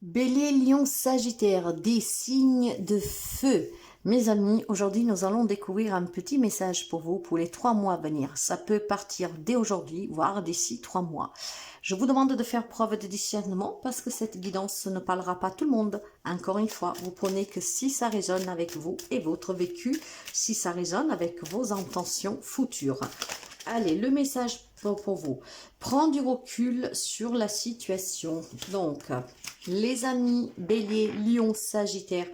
Bélier, Lion, Sagittaire, des signes de feu. Mes amis, aujourd'hui nous allons découvrir un petit message pour vous pour les 3 mois à venir. Ça peut partir dès aujourd'hui, voire d'ici 3 mois. Je vous demande de faire preuve de discernement parce que cette guidance ne parlera pas à tout le monde. Encore une fois, vous prenez que si ça résonne avec vous et votre vécu, si ça résonne avec vos intentions futures. Allez, le message pour vous. Prends du recul sur la situation. Donc, les amis Bélier, Lion, Sagittaire,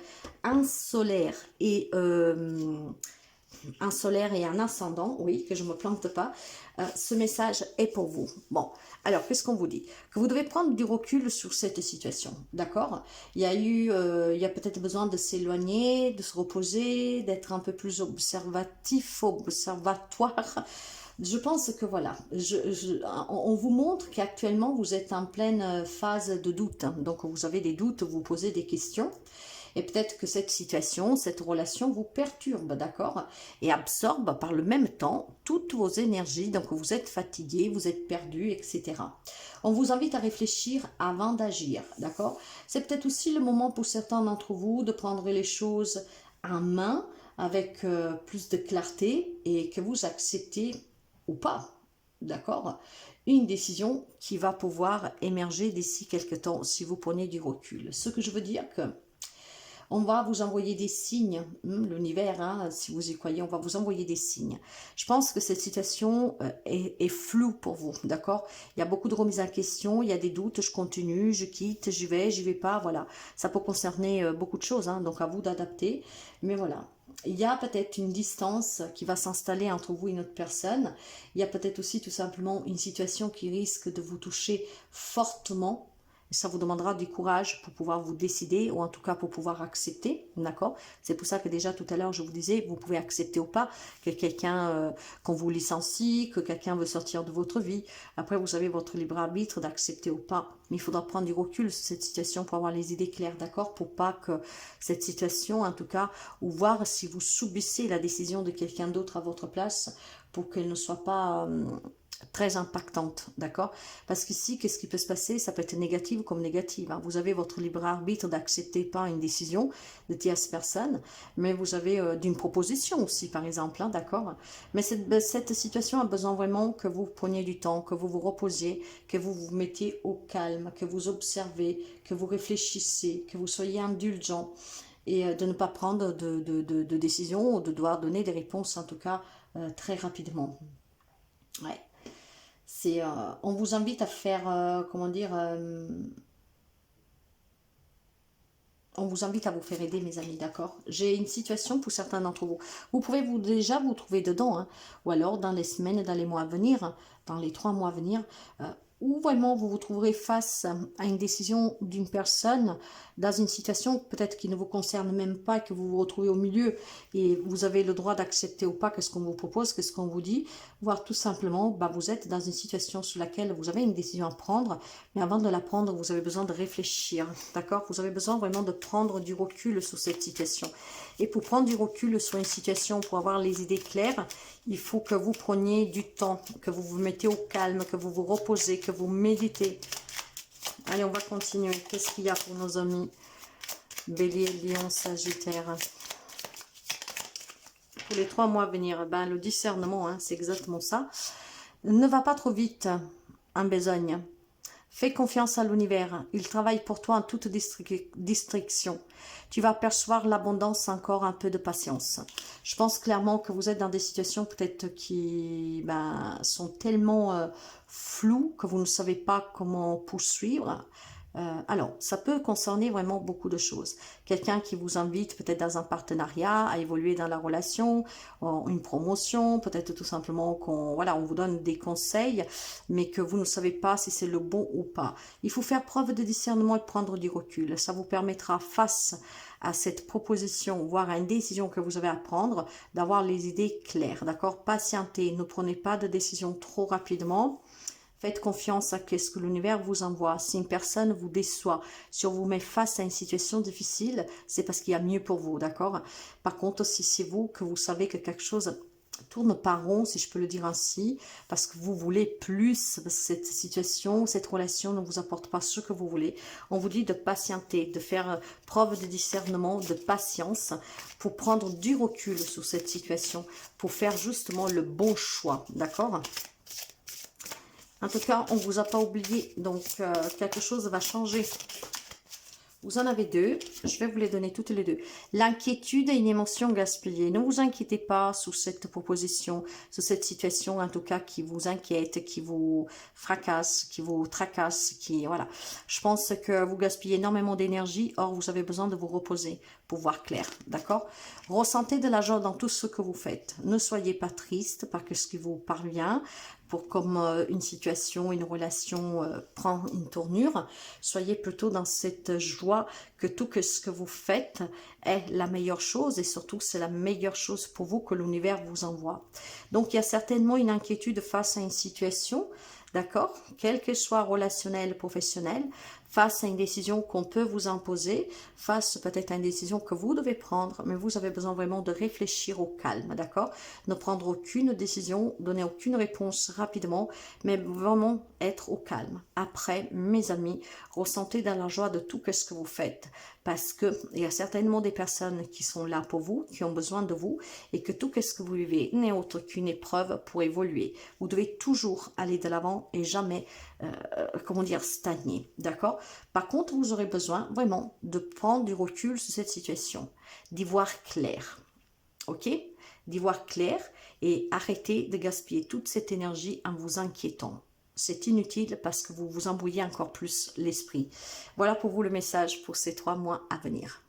un solaire et un ascendant, oui, que je ne me plante pas, ce message est pour vous. Bon, alors, qu'est-ce qu'on vous dit? Que vous devez prendre du recul sur cette situation, d'accord? Il y a peut-être besoin de s'éloigner, de se reposer, d'être un peu plus observatoire. Je pense que voilà, on vous montre qu'actuellement vous êtes en pleine phase de doute. Donc vous avez des doutes, vous posez des questions. Et peut-être que cette situation, cette relation vous perturbe, d'accord? Et absorbe par le même temps toutes vos énergies. Donc vous êtes fatigué, vous êtes perdu, etc. On vous invite à réfléchir avant d'agir, d'accord? C'est peut-être aussi le moment pour certains d'entre vous de prendre les choses en main avec plus de clarté et que vous acceptez ou pas, d'accord? Une décision qui va pouvoir émerger d'ici quelques temps si vous prenez du recul. Ce que je veux dire que on va vous envoyer des signes, l'univers, hein, si vous y croyez, on va vous envoyer des signes. Je pense que cette situation est floue pour vous, d'accord? Il y a beaucoup de remises en question, il y a des doutes, je continue, je quitte, j'y vais pas, voilà. Ça peut concerner beaucoup de choses, hein, donc à vous d'adapter, mais voilà. Il y a peut-être une distance qui va s'installer entre vous et une autre personne. Il y a peut-être aussi tout simplement une situation qui risque de vous toucher fortement. Et ça vous demandera du courage pour pouvoir vous décider, ou en tout cas pour pouvoir accepter, d'accord? C'est pour ça que déjà tout à l'heure je vous disais, vous pouvez accepter ou pas que quelqu'un, qu'on vous licencie, que quelqu'un veut sortir de votre vie. Après vous avez votre libre arbitre d'accepter ou pas. Mais il faudra prendre du recul sur cette situation pour avoir les idées claires, d'accord? Pour pas que cette situation, en tout cas, ou voir si vous subissez la décision de quelqu'un d'autre à votre place, pour qu'elle ne soit pas très impactante, d'accord? Parce qu'ici, qu'est-ce qui peut se passer? Ça peut être négatif comme négatif, hein. Vous avez votre libre arbitre d'accepter pas une décision de tierce personne, mais vous avez d'une proposition aussi, par exemple, hein, d'accord? Mais cette situation a besoin vraiment que vous preniez du temps, que vous vous reposiez, que vous vous mettiez au calme, que vous observez, que vous réfléchissez, que vous soyez indulgent et de ne pas prendre de décision ou de devoir donner des réponses, en tout cas, très rapidement. Ouais. On vous invite à faire, comment dire, on vous invite à vous faire aider, mes amis, d'accord? J'ai une situation pour certains d'entre vous. Vous pouvez déjà vous trouver dedans, hein, ou alors dans les semaines, dans les mois à venir, dans les 3 mois à venir, où vraiment vous vous trouverez face à une décision d'une personne dans une situation peut-être qui ne vous concerne même pas, que vous vous retrouvez au milieu et vous avez le droit d'accepter ou pas qu'est-ce qu'on vous propose, qu'est-ce qu'on vous dit, voire tout simplement, bah, vous êtes dans une situation sur laquelle vous avez une décision à prendre, mais avant de la prendre, vous avez besoin de réfléchir, d'accord? Vous avez besoin vraiment de prendre du recul sur cette situation. Et pour prendre du recul sur une situation, pour avoir les idées claires, il faut que vous preniez du temps, que vous vous mettez au calme, que vous vous reposez, que vous méditez. Allez, on va continuer. Qu'est-ce qu'il y a pour nos amis Bélier, Lion, Sagittaire? Pour les 3 mois à venir, ben, le discernement, hein, c'est exactement ça. Ne va pas trop vite en besogne. Fais confiance à l'univers. Il travaille pour toi en toute distraction. Tu vas percevoir l'abondance, encore un peu de patience. Je pense clairement que vous êtes dans des situations peut-être qui sont tellement floues que vous ne savez pas comment poursuivre. Alors, ça peut concerner vraiment beaucoup de choses. Quelqu'un qui vous invite peut-être dans un partenariat, à évoluer dans la relation, une promotion, peut-être tout simplement on vous donne des conseils, mais que vous ne savez pas si c'est le bon ou pas. Il faut faire preuve de discernement et prendre du recul. Ça vous permettra, face à cette proposition, voire à une décision que vous avez à prendre, d'avoir les idées claires, d'accord? Patientez, ne prenez pas de décision trop rapidement. Faites confiance à ce que l'univers vous envoie. Si une personne vous déçoit, si on vous met face à une situation difficile, c'est parce qu'il y a mieux pour vous, d'accord? Par contre, si c'est vous que vous savez que quelque chose tourne pas rond, si je peux le dire ainsi, parce que vous voulez plus, parce que cette situation, cette relation ne vous apporte pas ce que vous voulez. On vous dit de patienter, de faire preuve de discernement, de patience, pour prendre du recul sur cette situation, pour faire justement le bon choix, d'accord? En tout cas, on ne vous a pas oublié, donc quelque chose va changer. Vous en avez deux, je vais vous les donner toutes les deux. L'inquiétude est une émotion gaspillée. Ne vous inquiétez pas sous cette proposition, sous cette situation en tout cas qui vous inquiète, qui vous fracasse, qui vous tracasse, qui voilà. Je pense que vous gaspillez énormément d'énergie, or vous avez besoin de vous reposer pour voir clair, d'accord? Ressentez de la joie dans tout ce que vous faites. Ne soyez pas triste par ce qui vous parvient, pour comme une situation, une relation prend une tournure. Soyez plutôt dans cette joie que tout ce que vous faites est la meilleure chose et surtout c'est la meilleure chose pour vous que l'univers vous envoie. Donc il y a certainement une inquiétude face à une situation, d'accord, quelle que soit relationnelle, professionnelle, face à une décision qu'on peut vous imposer, face peut-être à une décision que vous devez prendre, mais vous avez besoin vraiment de réfléchir au calme, d'accord? Ne prendre aucune décision, donner aucune réponse rapidement, mais vraiment être au calme. Après, mes amis, ressentez dans la joie de tout ce que vous faites, parce que il y a certainement des personnes qui sont là pour vous, qui ont besoin de vous, et que tout ce que vous vivez n'est autre qu'une épreuve pour évoluer. Vous devez toujours aller de l'avant et jamais, comment dire, stagner, d'accord? Par contre, vous aurez besoin vraiment de prendre du recul sur cette situation, d'y voir clair, ok? D'y voir clair et arrêter de gaspiller toute cette énergie en vous inquiétant. C'est inutile parce que vous vous embrouillez encore plus l'esprit. Voilà pour vous le message pour ces 3 mois à venir.